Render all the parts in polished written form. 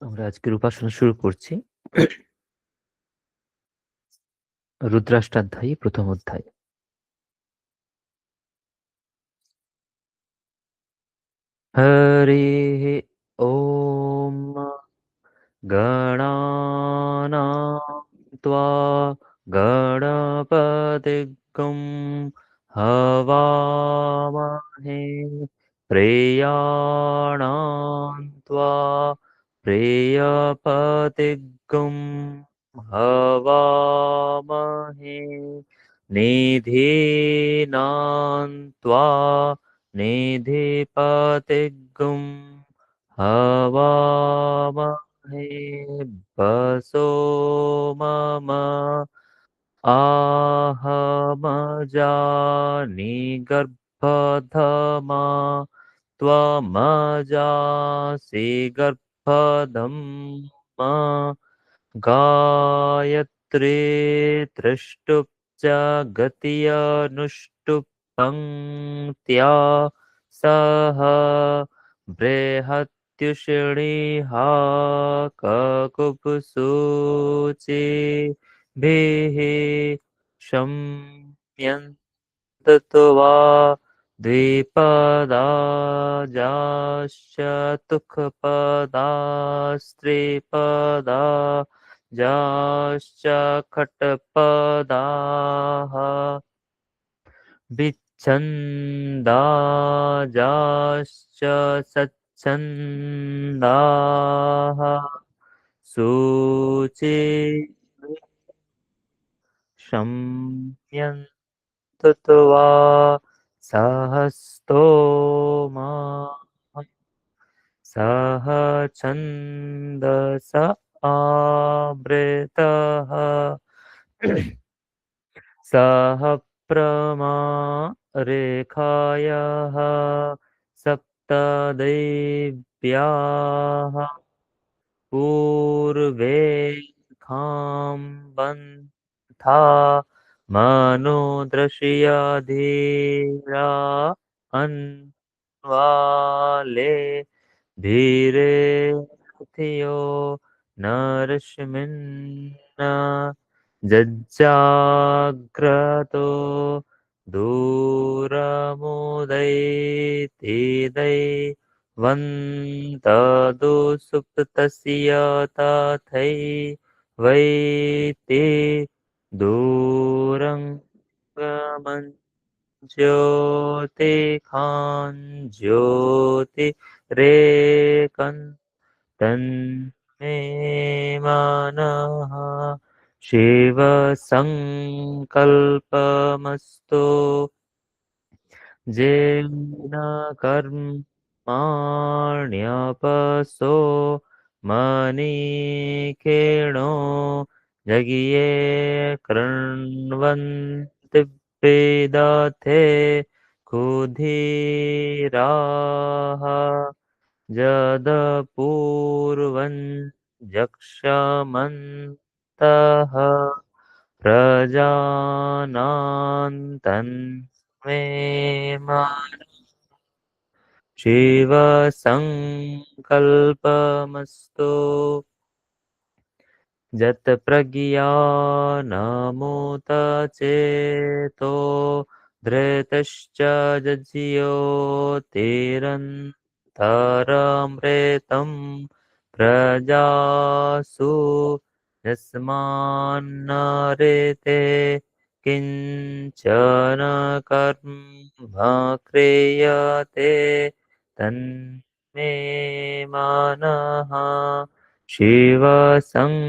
আমরা আজকের উপাসনা শুরু করছি রুদ্রাষ্টাধ্যায়ী প্রথম অধ্যায়। হরিः ॐ गणानां त्वा गणपतिगं हवामहे प्रेयाणां त्वा प्रेयपतिगं हवामहे निधीनां त्वा निधिपतिगं हवामहे वसो मम आहमजानि गर्भधमा त्वमजासि गर्भधम्मा गायत्री त्रिष्टुप् च गत्यनुष्टुप् पङ्क्त्या सह बृहत्युषिणिः ककुप्सूचिभिः शम्यन्तत्वा द्विपदाजाश्चतुःपदास्त्रिपदा जाश्च खट्पदाः विच्छन्दाजाश्च सच्छन्दाः सूचि शम्यन्तत्वा सहस्तोमा सह छन्दस आवृतः सह प्रमा रेखायः सप्तदेव्याः पूर्वे खाम्बन्था मनो धीरा अन्वाले धीरे थियो नरश्मिन्ना जज्जाग्रतो दूरमुदैतिदै वन्तदु सुप्तस्य तथै वैति दूरं गमन् ज्योतिरेकन् तन्मे मनः शिवसङ्कल्पमस्तु जेन कर्माण्यपसो मनीषिणो जगिये कृण्वन्ति वेदते क्षुधिराः जदपूर्वं जक्षमन्तः प्रजानान्तन्मे शिवसङ्कल्पमस्तु जत्प्रज्ञानमुत चेतो धृतश्च ज्योतिरन्तरमृतं प्रजासु यस्मान्नरेते किञ्चन कर्म क्रियते तन्मे मनः शिवसङ्कल्पमस्तु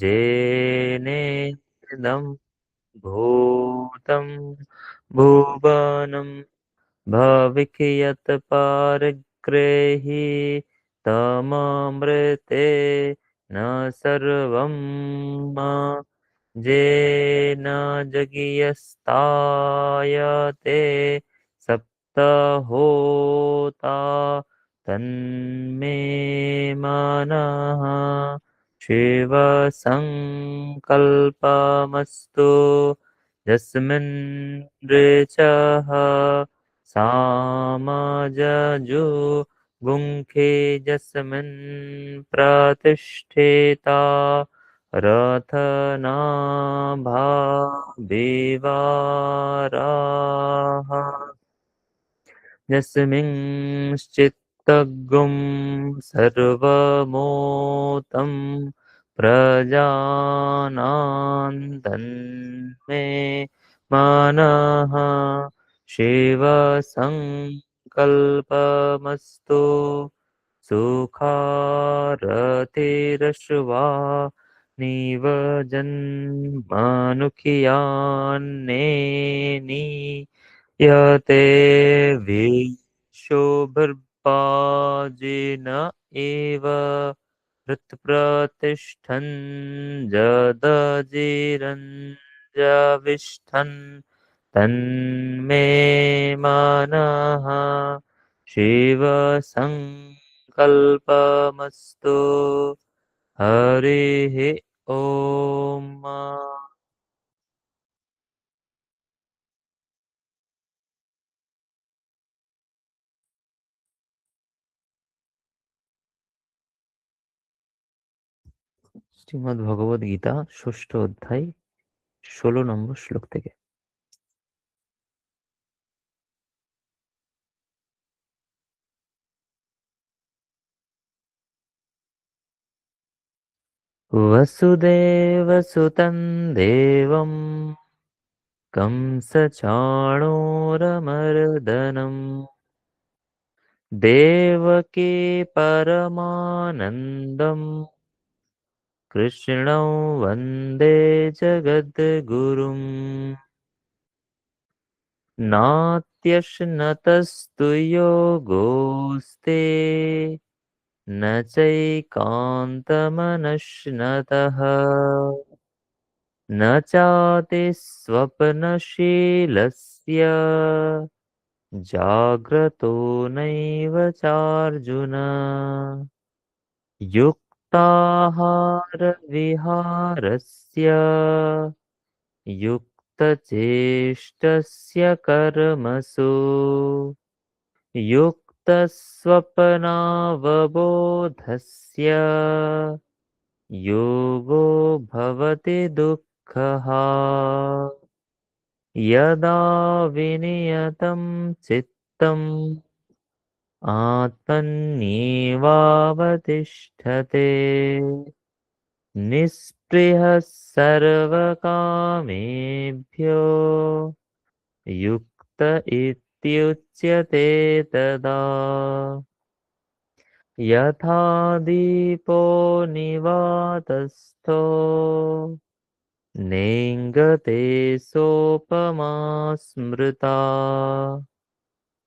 जेनेदं भूतं भुवनं भविष्यत् परिग्रही तममृते न सर्वं जेन जगियस्तायते सप्तहोता तन्मे मनः शिवसङ्कल्पमस्तु यस्मिन् ऋचः सामजजु गुङ्खे यस्मिन् प्रतिष्ठिता रथनाभा विवाराः यस्मिंश्चित्तगुं सर्वमोतं प्रजानान्तन्मे मनः शिवसङ्कल्पमस्तु सुखारतिरश्वा निव जन्मनुखियान्नेनि यते विशोभिर्भाजिन एव हृत्प्रतिष्ठन् जदजिरञ्जविष्ठन् तन्मे मनः शिवसङ्कल्पमस्तु हरिः ॐ। শ্রীমদ্ ভগবদ গীতা ষষ্ঠ অধ্যায় 16 নম্বর শ্লোক থেকে। वसुदेवसुतं देवं कंसचाणूरमर्दनं देवकी परमानन्दं कृष्णं वन्दे जगद्गुरुम् नात्यश्नतस्तु योगोस्ते न चैकान्तमनश्नतः न चातिस्वप्नशीलस्य जाग्रतो नैव चार्जुन युक्ताहारविहारस्य युक्तचेष्टस्य कर्मसु युक्तस्वप्नावबोधस्य योगो भवति दुःखः यदा विनियतं चित्तम् आत्मन्येवावतिष्ठते निःस्पृहः सर्वकामेभ्यो युक्त इत्युच्यते तदा यथा दीपो निवातस्थो नेङ्गते सोपमा स्मृता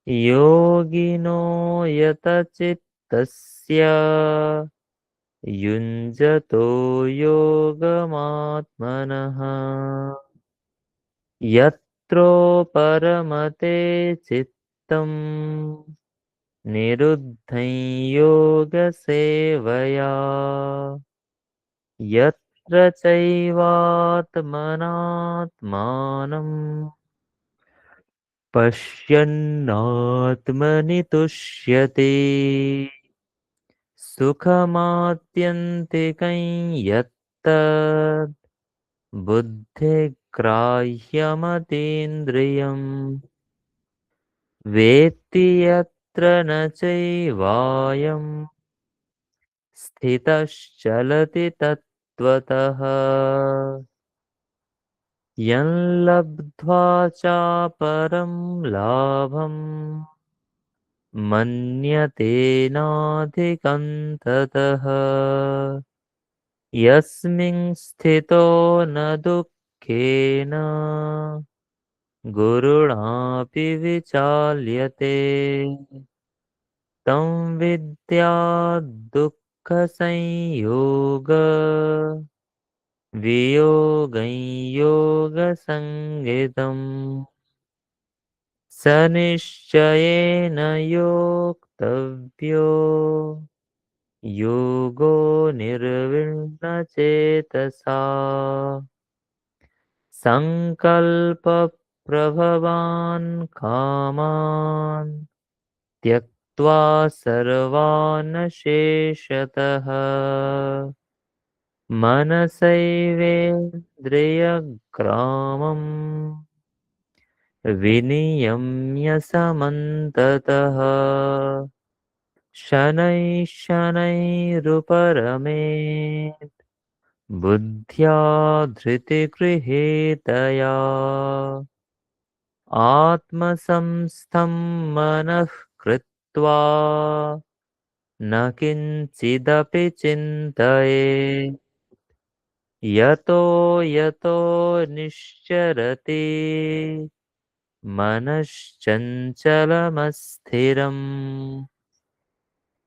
योगिनो यतचित्तस्य युञ्जतो योगमात्मनः यत्रो परमते चित्तम् निरुद्धं योगसेवया यत्र चैवात्मनात्मानं पश्यन्नात्मनि तुष्यति सुखमात्यन्तिकं यत्तद् बुद्धिग्राह्यमतीन्द्रियम् वेत्ति यत्र न चैवायं स्थितश्चलति तत्त्वतः यल्लब्ध्वा चापरं लाभं मन्यते नाधिकं ततः यस्मिं स्थितो न दुःखेन गुरुणापि विचाल्यते तं विद्या दुःखसंयोग वियोगं योगसंज्ञितम् स निश्चयेन योक्तव्यो योगो निर्विण्णचेतसा सङ्कल्पप्रभवान् कामान् त्यक्त्वा त्यक्त्वा सर्वान् शेषतः मनसैवेन्द्रियग्रामम् विनियम्य समन्ततः शनैः शनैरुपरमेत् बुद्ध्या धृतिगृहीतया आत्मसंस्थं मनः कृत्वा न किञ्चिदपि चिन्तयेत् यतो यतो निश्चरति मनश्चञ्चलमस्थिरम्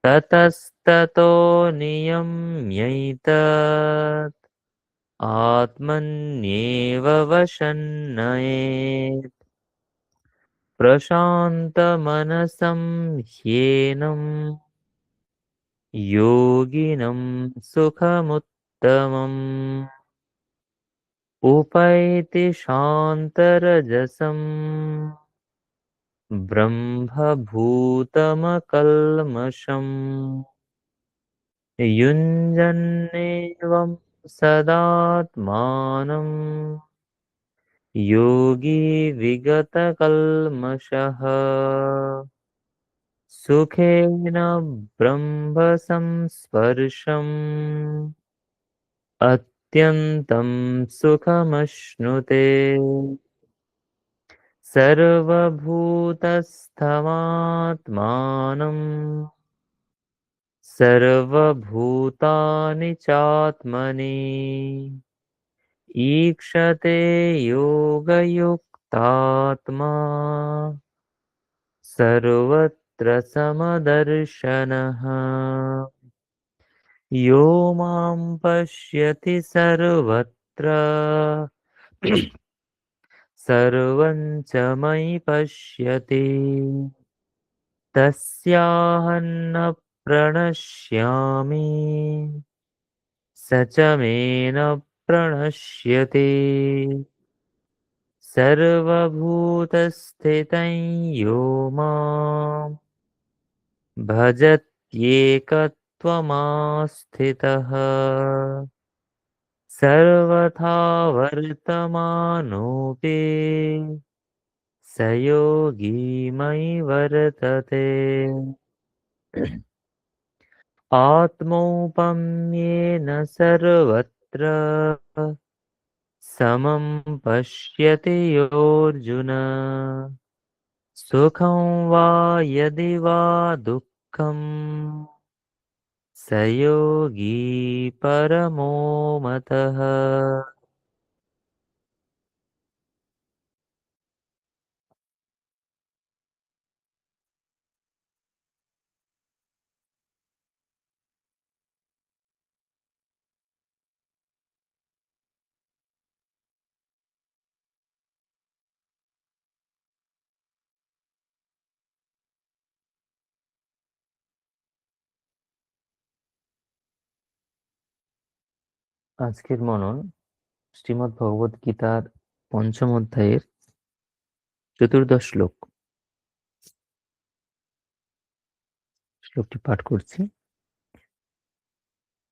ततस्ततो नियम्यैतत् आत्मन्येव वशन्नयेत् प्रशान्तमनसं ह्येनं योगिनं सुखमुत्तमम् उपैति शान्तरजसम् ब्रह्मभूतमकल्मषम् युञ्जन्नेवं सदात्मानं योगी विगतकल्मषः सुखेन ब्रह्मसंस्पर्शम् अत्यन्तं सुखमश्नुते सर्वभूतस्थमात्मानं सर्वभूतानि चात्मनि ईक्षते योगयुक्तात्मा सर्वत्र समदर्शनः यो मां पश्यति सर्वत्र सर्वं च मयि पश्यति तस्याहं न प्रणश्यामि स च मे न प्रणश्यति सर्वभूतस्थितं यो मां भजत्येकत्वमास्थितः सर्वथा वर्तमानोऽपि स योगी मयि वर्तते आत्मौपम्येन सर्वत्र समं पश्यति योऽर्जुन सुखं वा यदि वा दुःखं स योगी परमो मतः। আজকের মনন শ্রীমদ্ ভগবদ গীতার পঞ্চম অধ্যায়ের চতুর্দশ শ্লোক। শ্লোকটি পাঠ করছি।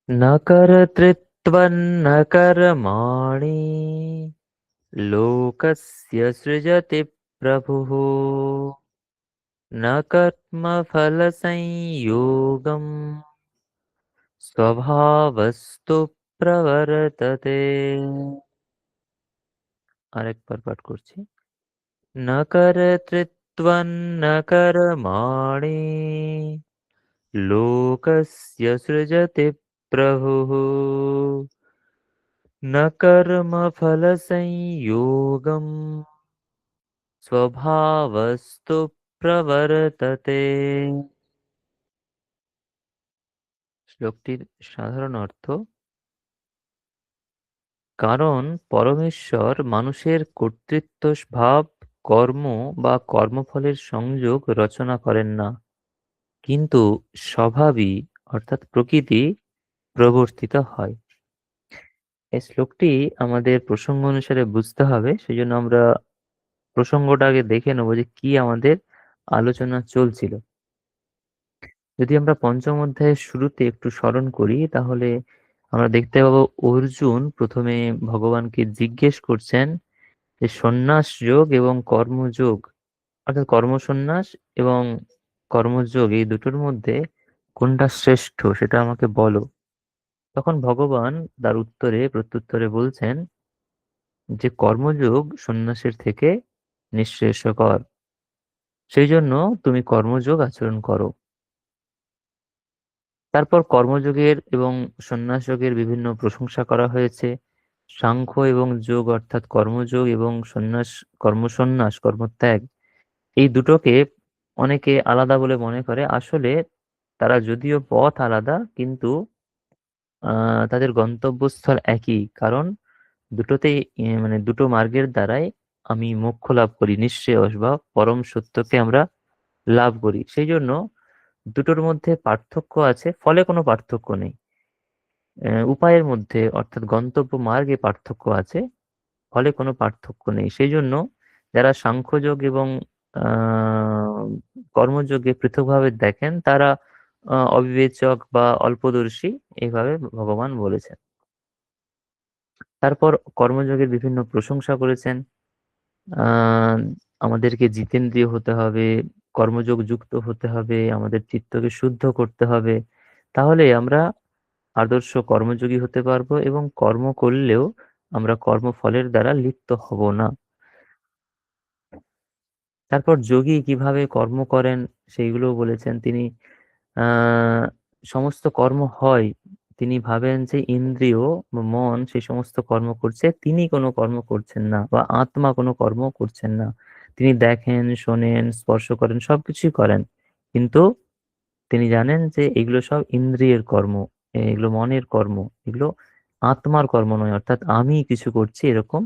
ন কর্তৃত্বন্ন কর্মাণি লোকস্য সৃজতি প্রভুঃ ন কর্মফলসংযোগম স্বভাবস্তু প্রবর্ততে। আরেকবার পাঠ করছি। ন কর্তৃত্বন্ন কর্মাণি লোকস্য সৃজতি প্রভুঃ ন কর্মফলসংযোগম স্বভাবস্তু প্রবর্ততে। শ্লোকটির সাধারণ অর্থ: কারণ পরমেশ্বর মানুষের কর্তৃত্ব ভাব, কর্ম বা কর্মফলের সংযোগ রচনা করেন না, কিন্তু স্বভাবই অর্থাৎ প্রকৃতি প্রবর্তিত হয়। এই শ্লোকটি আমাদের প্রসঙ্গ অনুসারে বুঝতে হবে, সেই জন্য আমরা প্রসঙ্গটা আগে দেখে নেবো যে কি আমাদের আলোচনা চলছিল। যদি আমরা পঞ্চম অধ্যায়ের শুরুতে একটু স্মরণ করি, তাহলে আমরা দেখতে পাবো অর্জুন প্রথমে ভগবানকে জিজ্ঞেস করছেন যে সন্ন্যাস যোগ এবং কর্মযোগ, অর্থাৎ কর্মসন্ন্যাস এবং কর্মযোগ এই দুটোর মধ্যে কোনটা শ্রেষ্ঠ সেটা আমাকে বলো। তখন ভগবান তার প্রত্যুত্তরে বলছেন যে কর্মযোগ সন্ন্যাসের থেকে নিঃশ্রেয়স্কর, সেই জন্য তুমি কর্মযোগ আচরণ করো। তারপর কর্মযোগের এবং সন্ন্যাস যোগের বিভিন্ন প্রশংসা করা হয়েছে। সাংখ্য এবং যোগ অর্থাৎ কর্মযোগ এবং সন্ন্যাস, কর্মসন্ন্যাস, কর্মত্যাগ, এই দুটোকে অনেকে আলাদা বলে মনে করে। আসলে তারা যদিও পথ আলাদা, কিন্তু তাদের গন্তব্যস্থল একই। কারণ দুটোতেই মানে দুটো মার্গের দ্বারাই আমি মোক্ষ লাভ করি, নিঃশ্রেয়স বা পরম সত্যকে আমরা লাভ করি। সেই জন্য দুটোর মধ্যে পার্থক্য আছে, ফলে কোনো পার্থক্য নেই। উপায়ের মধ্যে অর্থাৎ গন্তব্য মার্গে পার্থক্য আছে, ফলে কোনো পার্থক্য নেই। সেই জন্য যারা সাংখ্যযোগ এবং আহ কর্মযোগে পৃথকভাবে দেখেন, তারা অবিবেচক বা অল্পদর্শী, এইভাবে ভগবান বলেছেন। তারপর কর্মযোগের বিভিন্ন প্রশংসা করেছেন। আহ আমাদেরকে জিতেন্দ্রিয় হতে হবে, কর্মযোগ যুক্ত হতে হবে, আমাদের চিত্তকে শুদ্ধ করতে হবে, তাহলে আমরা আদর্শ কর্মযোগী হতে পারবো এবং কর্ম করলেও আমরা কর্মফলের দ্বারা লিপ্ত হব না। তারপর যোগী কিভাবে কর্ম করেন সেইগুলো বলেছেন তিনি। আহ সমস্ত কর্ম হয়, তিনি ভাবেন যে ইন্দ্রিয় বা মন সেই সমস্ত কর্ম করছে, তিনি কোনো কর্ম করছেন না, বা আত্মা কোনো কর্ম করছেন না। তিনি দেখেন, শোনেন, স্পর্শ করেন, সবকিছুই করেন, কিন্তু তিনি জানেন যে এগুলো সব ইন্দ্রিয়ের কর্ম, এগুলো মনের কর্ম, এগুলো আত্মার কর্ম নয়, অর্থাৎ আমি কিছু করছি এরকম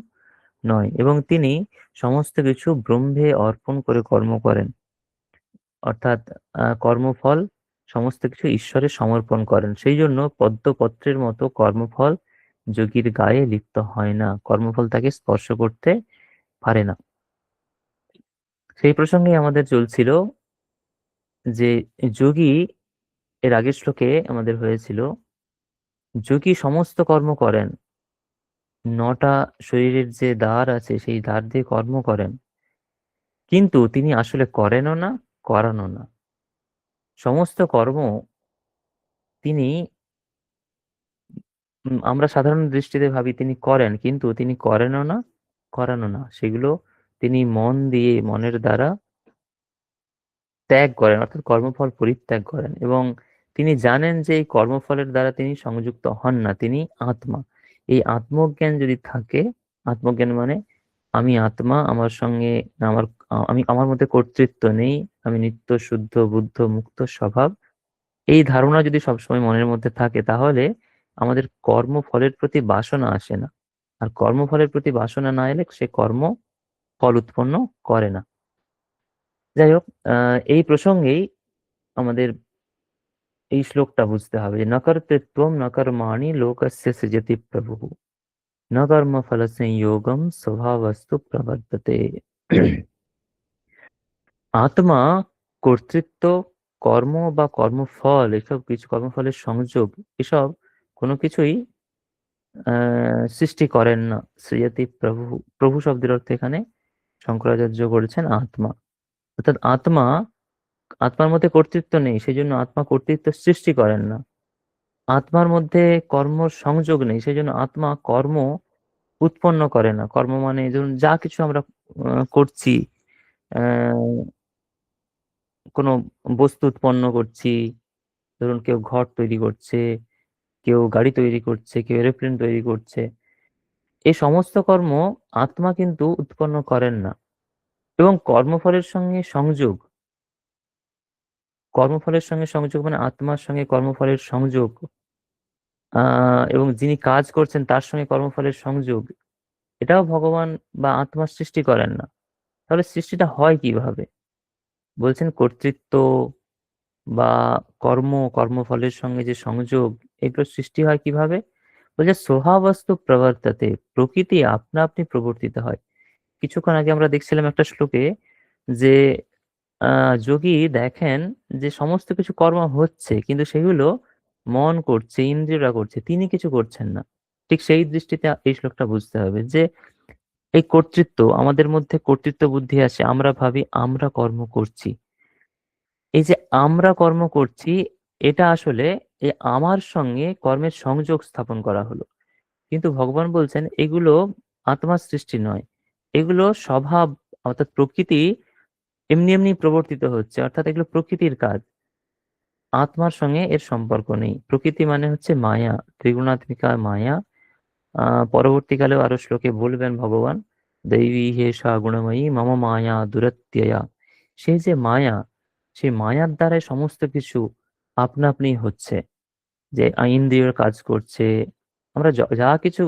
নয়। এবং তিনি সমস্ত কিছু ব্রহ্মে অর্পণ করে কর্ম করেন, অর্থাৎ কর্মফল সমস্ত কিছু ঈশ্বরে সমর্পণ করেন। সেই জন্য পদ্মপত্রের মতো কর্মফল যোগীর গায়ে লিপ্ত হয় না, কর্মফল তাকে স্পর্শ করতে পারে না। সেই প্রসঙ্গে আমাদের চলছিল যে যোগী, এর আগের শ্লোকে আমাদের হয়েছিল, যোগী সমস্ত কর্ম করেন, 9টা শরীরের যে দ্বার আছে সেই দ্বার দিয়ে কর্ম করেন, কিন্তু তিনি আসলে করেনও না, করানো না। সমস্ত কর্ম তিনি, আমরা সাধারণ দৃষ্টিতে ভাবি তিনি করেন, কিন্তু তিনি করেনও না, করানো না। সেগুলো তিনি মন দিয়ে, মনের দ্বারা ত্যাগ করেন, অর্থাৎ কর্মফল পরিত্যাগ করেন। এবং তিনি জানেন যে এই কর্মফলের দ্বারা তিনি সংযুক্ত হন না, তিনি আত্মা। এই আত্মজ্ঞান যদি থাকে, আত্মজ্ঞান মানে আমি আত্মা, আমার সঙ্গে আমার, আমি, আমার মধ্যে কর্তৃত্ব নেই, আমি নিত্য শুদ্ধ বুদ্ধ মুক্ত স্বভাব, এই ধারণা যদি সবসময় মনের মধ্যে থাকে, তাহলে আমাদের কর্মফলের প্রতি বাসনা আসে না। আর কর্মফলের প্রতি বাসনা না এলে সে কর্ম ফল উৎপন্ন করে না। যাই হোক, এই প্রসঙ্গেই আমাদের এই শ্লোকটা বুঝতে হবে যে নকর্তৃত্বম ন কর্মাণি লোকস্য সৃজতি প্রভুঃ ন কর্মফল সংযোগম স্বভাবস্তু প্রবর্ততে। আত্মা, কর্তৃত্ব, কর্ম বা কর্মফল, এসব কিছু কর্মফলের সংযোগ, এসব কোনো কিছুই সৃষ্টি করেন না। সৃজতি প্রভু, প্রভু শব্দের অর্থ এখানে শঙ্করাচার্য করেছেন আত্মা, অর্থাৎ আত্মা, আত্মার মধ্যে কর্তৃত্ব নেই, সেই জন্য আত্মা কর্তৃত্ব সৃষ্টি করেন না। আত্মার মধ্যে কর্ম সংযোগ নেই, সেই জন্য আত্মা কর্ম উৎপন্ন করে না। কর্ম মানে ধরুন যা কিছু আমরা করছি, আহ কোনো বস্তু উৎপন্ন করছি, ধরুন কেউ ঘর তৈরি করছে, কেউ গাড়ি তৈরি করছে, কেউ এরোপ্লেন তৈরি করছে, এই সমস্ত কর্ম আত্মা কিন্তু উৎপন্ন করেন না। এবং কর্মফলের সঙ্গে সংযোগ, কর্মফলের সঙ্গে সংযোগ মানে আত্মার সঙ্গে কর্মফলের সংযোগ, এবং যিনি কাজ করছেন তার সঙ্গে কর্মফলের সংযোগ, এটাও ভগবান বা আত্মা সৃষ্টি করেন না। তাহলে সৃষ্টিটা হয় কিভাবে? বলছেন কর্তৃত্ব বা কর্ম, কর্মফলের সঙ্গে যে সংযোগ, এগুলো সৃষ্টি হয় কিভাবে? বলছে স্বভাবস্তু প্রবর্ততে, প্রকৃতি আপনা আপনি প্রবর্তিত হয়। কিছুক্ষণ আগে আমরা দেখছিলাম একটা শ্লোকে যে যোগী দেখেন যে সমস্ত কিছু কর্ম হচ্ছে, কিন্তু সেগুলো মন করছে, ইন্দ্রিয়রা করছে, তিনি কিছু করছেন না। ঠিক সেই দৃষ্টিতে এই শ্লোকটা বুঝতে হবে যে এই কর্তৃত্ব, আমাদের মধ্যে কর্তৃত্ব বুদ্ধি আসে, আমরা ভাবি আমরা কর্ম করছি। এই যে আমরা কর্ম করছি, এটা আসলে এই আমার সঙ্গে কর্মের সংযোগ স্থাপন করা হলো। কিন্তু ভগবান বলছেন এগুলো আত্মার সৃষ্টি নয়, এগুলো স্বভাব, অর্থাৎ প্রকৃতি এমনি এমনি প্রবর্তিত হচ্ছে, অর্থাৎ এগুলো প্রকৃতির কাজ। আত্মার সঙ্গে এর সম্পর্ক নেই। প্রকৃতি মানে হচ্ছে মায়া, ত্রিগুণাত্মিকা মায়া। পরবর্তীকালেও আরো শ্লোকে বলবেন ভগবান, দৈবী হেষা গুণময়ী মম মায়া দুরত্যয়া। সেই যে মায়া, সেই মায়ার দ্বারাই সমস্ত কিছু আপনা আপনি হচ্ছে। যে ইন্দ্রিয়ের কাজ করছে, আমরা যা কিছু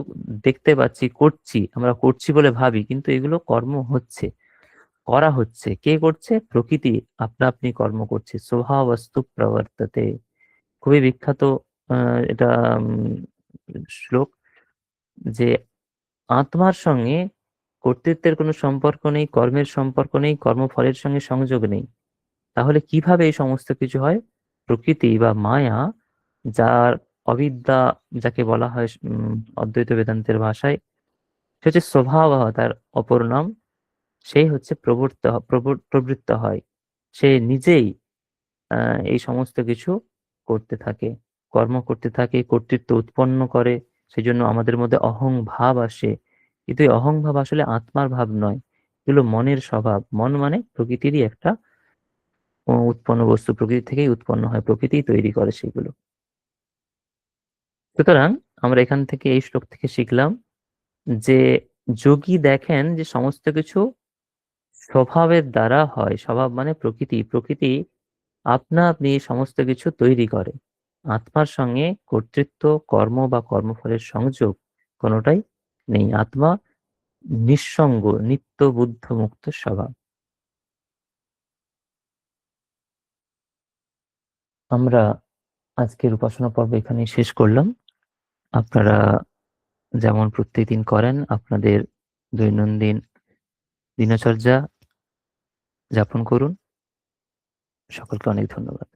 দেখতে পাচ্ছি করছি, আমরা করছি বলে ভাবি, কিন্তু এগুলো কর্ম হচ্ছে, করা হচ্ছে। কে করছে? প্রকৃতি আপনা আপনি কর্ম করছে। স্বভাবস্তু প্রবর্ততে, খুবই বিখ্যাত এটা শ্লোক, যে আত্মার সঙ্গে কর্তৃত্বের কোনো সম্পর্ক নেই, কর্মের সম্পর্ক নেই, কর্মফলের সঙ্গে সংযোগ নেই। তাহলে কিভাবে এই সমস্ত কিছু হয়? প্রকৃতি বা মায়া, যার অবিদ্যা, যাকে বলা হয় অদ্বৈত বেদান্তের ভাষায়, সে হচ্ছে স্বভাব, তার অপর নাম। সেই হচ্ছে প্রবৃত্ত হয়। সে নিজেই এই সমস্ত কিছু করতে থাকে, কর্ম করতে থাকে, কর্তৃত্ব উৎপন্ন করে। সেজন্য আমাদের মধ্যে অহং ভাব আসে। কিন্তু এই অহং ভাব আসলে আত্মার ভাব নয়, এগুলো মনের স্বভাব। মন মানে প্রকৃতিরই একটা উৎপন্ন বস্তু, প্রকৃতি থেকেই উৎপন্ন হয়, প্রকৃতিই তৈরি করে সেগুলো। সুতরাং আমরা এখান থেকে, এই শ্লোক থেকে শিখলাম যে যোগী দেখেন যে সমস্ত কিছু স্বভাবের দ্বারা হয়। স্বভাব মানে প্রকৃতি, প্রকৃতি আপনা আপনি এই সমস্ত কিছু তৈরি করে। আত্মার সঙ্গে কর্তৃত্ব, কর্ম বা কর্মফলের সংযোগ কোনোটাই নেই। আত্মা নিঃসঙ্গ, নিত্য বুদ্ধ মুক্ত স্বভাব। আমরা আজকের উপাসনা পর্ব এখানেই শেষ করলাম। আপনারা যেমন প্রত্যেকদিন করেন, আপনাদের দৈনন্দিন দিনচর্যা যাপন করুন। সকলকে অনেক ধন্যবাদ।